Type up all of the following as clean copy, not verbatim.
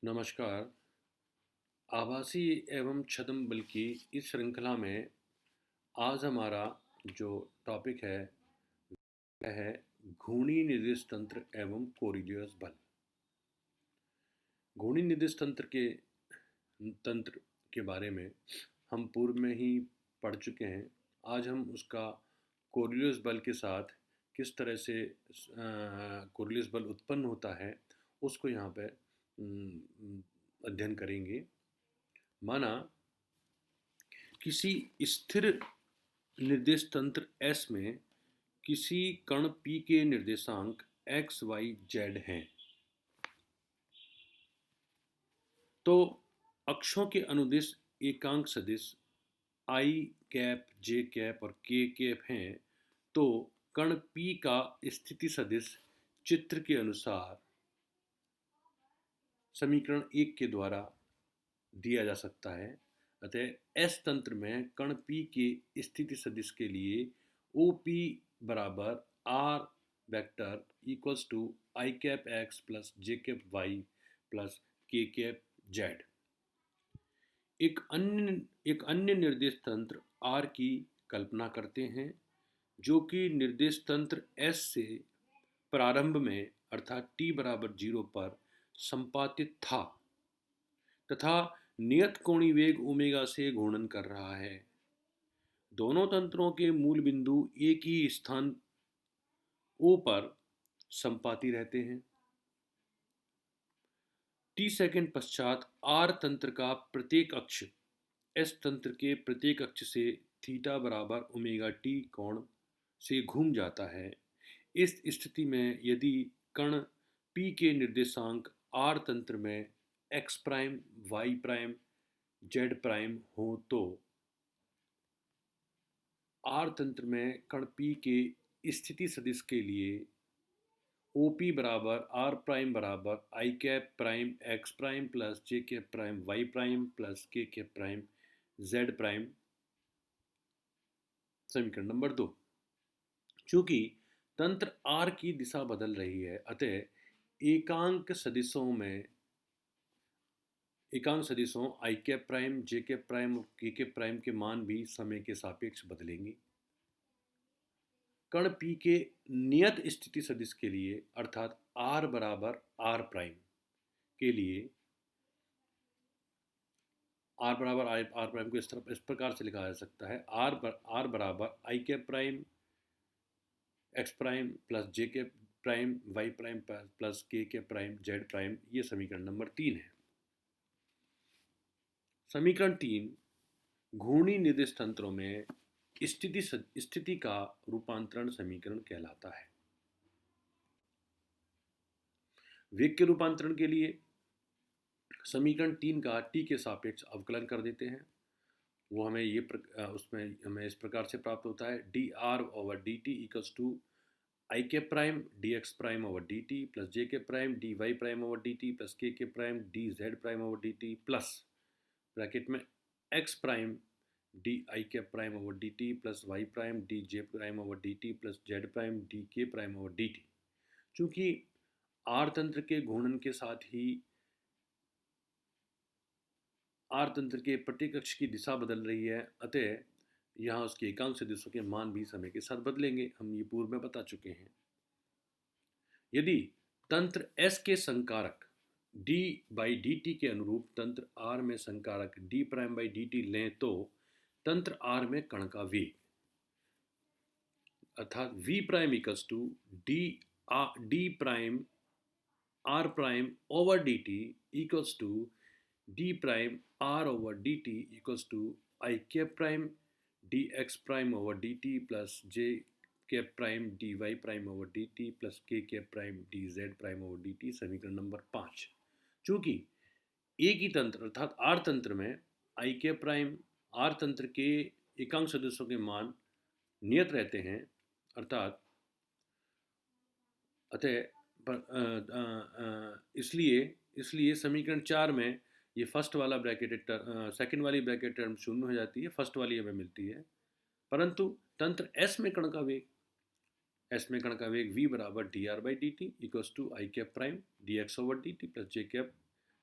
नमस्कार। आभासी एवं छद्म बल की इस श्रृंखला में आज हमारा जो टॉपिक है वह है घूर्णी निर्देश तंत्र एवं कोरिलियस बल। घूर्णी निर्देश तंत्र के बारे में हम पूर्व में ही पढ़ चुके हैं। आज हम उसका कोरिलियस बल के साथ किस तरह से कोरिलियस बल उत्पन्न होता है उसको यहाँ पे अध्ययन करेंगे। माना किसी स्थिर निर्देश तंत्र S में किसी कण P के निर्देशांक x, y, z हैं, तो अक्षों के अनुदिश एकांक सदिश i कैप, j कैप और k कैप हैं, तो कण P का स्थिति सदिश चित्र के अनुसार समीकरण 1 के द्वारा दिया जा सकता है। अतः S तंत्र में कण P के स्थिति सदिश के लिए OP बराबर R vector equals to I cap x plus J cap y plus K cap z। एक अन्य निर्देश तंत्र R की कल्पना करते हैं जो कि निर्देश तंत्र S से प्रारंभ में अर्थात t बराबर 0 पर संपातित था तथा नियत कोणीय वेग ओमेगा से घूर्णन कर रहा है। दोनों तंत्रों के मूल बिंदु एक ही स्थान O पर संपाती रहते हैं। t सेकंड पश्चात R तंत्र का प्रत्येक अक्ष S तंत्र के प्रत्येक अक्ष से थीटा बराबर ओमेगा t कोण से घूम जाता है। इस स्थिति में यदि कण P के निर्देशांक R तंत्र में x prime, y prime, z prime हो तो R तंत्र में कण P के स्थिति सदिश के लिए OP बराबर R प्राइम बराबर I cap prime x prime plus J cap prime y prime plus K cap prime z prime. समीकरण नंबर 2। चूंकि तंत्र R की दिशा बदल रही है, अतः एकांक सदिशों I cap prime, J cap prime और K कैप प्राइम के मान भी समय के सापेक्ष बदलेंगे। कण P के नियत स्थिति सदिश के लिए अर्थात R बराबर R प्राइम के लिए R बराबर R प्राइम को इस प्रकार से लिखा जा सकता है R बराबर I cap prime x prime plus J cap prime y prime plus K cap prime z prime. ये समीकरण नंबर 3 है। समीकरण 3 घूर्णी निर्देश तंत्रों में स्थिति का रूपांतरण समीकरण कहलाता है। वेग के रूपांतरण के लिए समीकरण 3 का t के सापेक्ष अवकलन कर देते हैं। वो उसमें हमें इस प्रकार से प्राप्त होता है dr over dt equals to I cap prime dx prime over dt plus J cap prime dy prime over dt plus K cap prime dz prime over dt plus bracket में x prime D I cap prime over D T plus Y prime D J prime over D T plus Z prime D K prime over D T. चूँकि R तंत्र के घूर्णन के साथ ही are तंत्र के प्रत्येक अक्ष की दिशा बदल रही है, अतः यहाँ उसके एकांक सदिशों के मान भी समय के साथ बदलेंगे। हम ये पूर्व में बता चुके हैं। यदि तंत्र S के संकारक d बाई डी टी के अनुरूप तंत्र R में संकारक d prime by D T लें तो तंत्र R में कण का वेग अर्थात v prime equals to D prime R prime over D T equals to d prime R over D T equals to I cap prime D X prime over D T plus J cap prime D Y prime over D T plus K cap prime D Z prime over D T. समीकरण number 5। चूँकि एक ही तंत्र अर्थात R तंत्र में I cap prime R तंत्र के एकांक सदिशों के मान नियत रहते हैं, इसलिए समीकरण 4 में ये फर्स्ट वाला सेकंड वाली ब्रैकेट टर्म शून्य हो जाती है, फर्स्ट वाली हमें मिलती है। परंतु तंत्र S में कण का वेग v बराबर D R by D T equals to I cap prime D X over D T plus J cap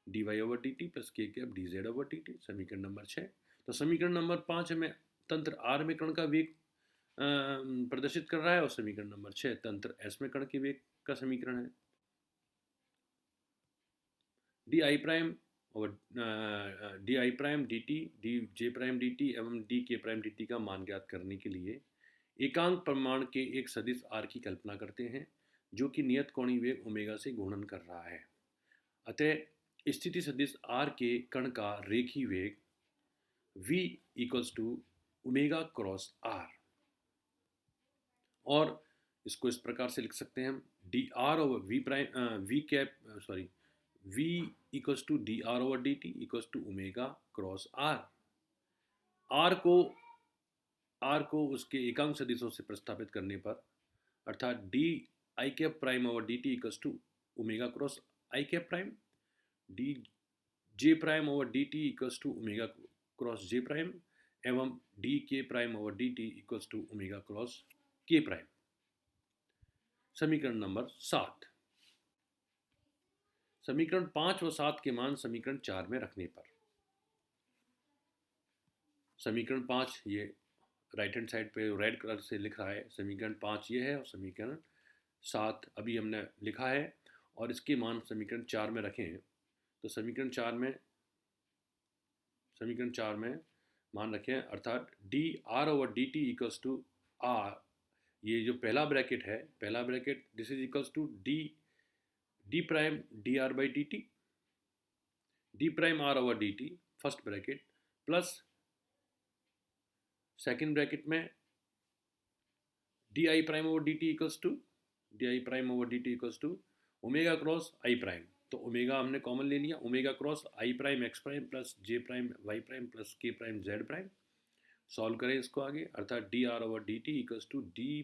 D Y over D T plus K cap D Z over D T, समीकरण number 6। तो समीकरण number 5 हमें तंत्र r में कण का वेग प्रदर्शित कर रहा है, और समीकरण नंबर 6 तंत्र एस में कण के वेग का समीकरण है। डी आई प्राइम और D I prime D T, D J prime D T एवं D K prime D T का मान ज्ञात करने के लिए एकांक परिमाण के एक सदिश आर की कल्पना करते हैं जो कि नियत कोणीय वेग ओमेगा से घूर्णन कर रहा है। अतः स्थिति सदिश आर के कण का रेखीय वेग v equals to omega cross are, और इसको इस प्रकार से लिख सकते हैं हम D R over V prime V cap sorry v equals to D R over D T equals to omega cross R. R को उसके एकांक सदिशों से प्रतिस्थापित करने पर अर्थात D I cap prime over D T equals to omega cross I cap prime, D J prime over D T equals to omega cross J prime एवं D K prime over D T equals to omega cross K prime. समीकरण number 7। समीकरण 5 व 7 के मान समीकरण 4 में रखने पर समीकरण 5 ये राइट हैंड साइड पे रेड कलर से लिख रहा है, समीकरण 5 ये है और समीकरण 7 अभी हमने लिखा है, और इसके मान समीकरण 4 में रखे हैं। तो समीकरण 4 में मान रखें, अर्थात D R over D T equals to R, ये जो पहला ब्रैकेट है, पहला bracket this is equals to D prime D R by D T, D prime are over D T first bracket, plus second bracket में D I prime over D T equals to omega cross I prime. तो omega हमने common ले लिया, omega cross I prime X prime plus J prime Y prime plus K prime Z prime. Solve करें इसको आगे, अर्थात D R over D T equals to D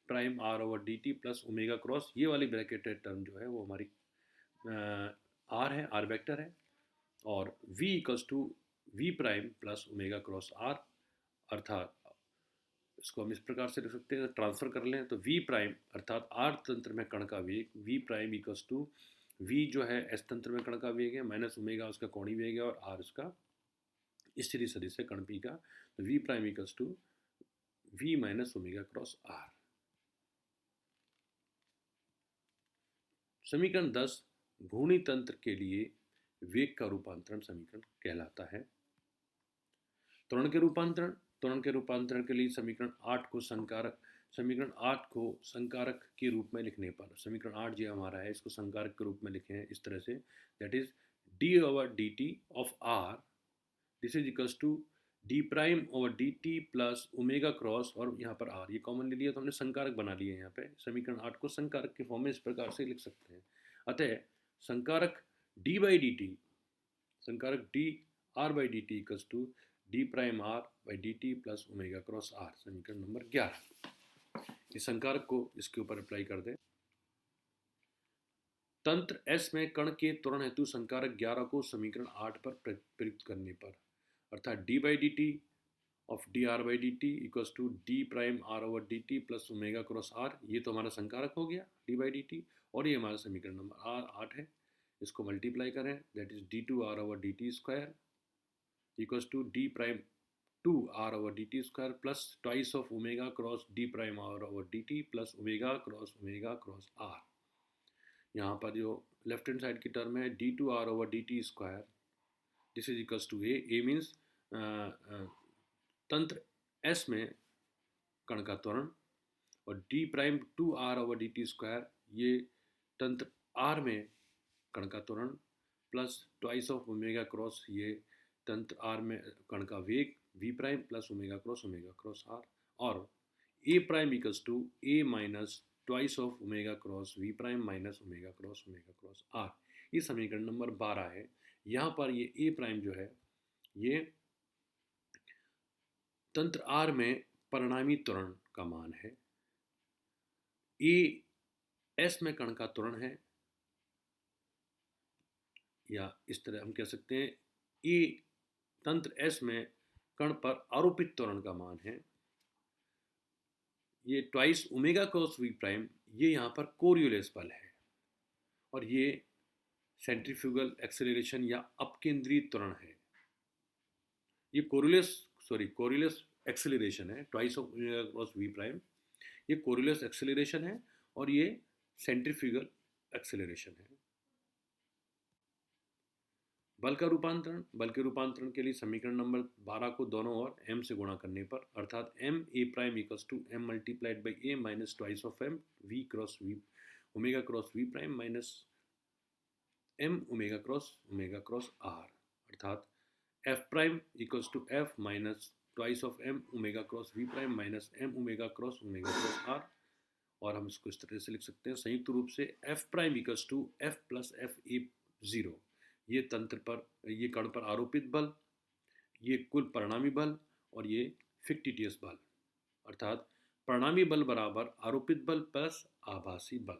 prime are over D T plus omega cross, ये वाली bracketed term जो है वो हमारी आर है, आर वेक्टर है, और v equals to V prime plus omega cross R, अर्थात इसको हम इस प्रकार से लिख सकते हैं, ट्रांसफर कर लें तो v प्राइम अर्थात r तंत्र में कण का वेग v prime equals to v जो है s तंत्र में कण का वेग है माइनस ओमेगा उसका कोणीय वेग है और r उसका स्थिति सदिश है कण p का, तो v prime equals to v minus omega cross r। समीकरण 10 घूर्णी तंत्र के लिए वेग का रूपांतरण समीकरण कहलाता है। त्वरण के रूपांतरण के लिए समीकरण 8 को संकारक के रूप में लिखने पर, समीकरण 8 जो हमारा है इसको संकारक के रूप में लिखे हैं इस तरह से, that is D over D T of R this is equals to D prime over D T plus omega cross, और यहाँ पर आर ये कॉमन ले लिया तो हमने संकारक बना लिए यहाँ पे। समीकरण 8 को संकारक के फॉर्म में इस प्रकार से लिख सकते हैं, अतः संकारक डी बाई डी टी, संकारक D R by D T equals to D prime R by D T plus omega cross R, समीकरण नंबर 11। इस संकारक को इसके ऊपर अप्लाई कर दें। तंत्र एस में कण के त्वरण हेतु संकारक 11 को समीकरण 8 पर प्रयुक्त करने पर, अर्थात D by D T of D R by D T equals to D prime are over D T plus omega cross are, ये तो हमारा संकारक हो गया डी बाई डी टी, और ये हमारा समीकरण नंबर 8 है। इसको मल्टीप्लाई करें, that is d two r over D t square equals to D prime 2 r over D t square plus twice of omega cross d prime are over D T plus omega cross r. यहाँ पर जो left hand side की term है d two r over D t square this is equals to a means तंत्र S में कण का त्वरण, और d prime 2 r over D t square ये तंत्र आर में कण का त्वरण plus twice of omega cross ये तंत्र आर में कण का वेग v prime plus omega cross are, और a prime equals to a minus twice of omega cross v prime minus omega cross are. ये समीकरण नंबर 12 है। यहाँ पर ये a प्राइम जो है ये तंत्र आर में परिणामी त्वरण का मान है, a s में कण का त्वरण है, या इस तरह हम कह सकते हैं a तंत्र S में कण पर आरोपित त्वरण का मान है, ये twice omega cross v prime ये यहाँ पर कोरियोलेस बल है, और ये सेंट्रीफ्यूगल एक्सेलरेशन या अपकेंद्रीय त्वरण है। ये कोरिलेस एक्सेलरेशन है, twice of cross v prime. ये कोरिलेस एक्सेलरेशन है और ये सेंट्रीफ्यूगल एक्सेलरेशन है। बल के रूपांतरण के लिए समीकरण नंबर 12 को दोनों ओर m से गुणा करने पर, अर्थात m a prime equals to m multiplied by a minus twice of m v cross v omega cross v prime minus m omega cross r, अर्थात f prime equals to f minus twice of m omega cross v prime minus m omega cross r। और हम इसको इस तरह से लिख सकते हैं संयुक्त रूप से f prime equals to f plus f a 0। ये कण पर आरोपित बल, ये कुल परिणामी बल और ये फिक्टिटियस बल, अर्थात परिणामी बल बराबर आरोपित बल प्लस आभासी बल।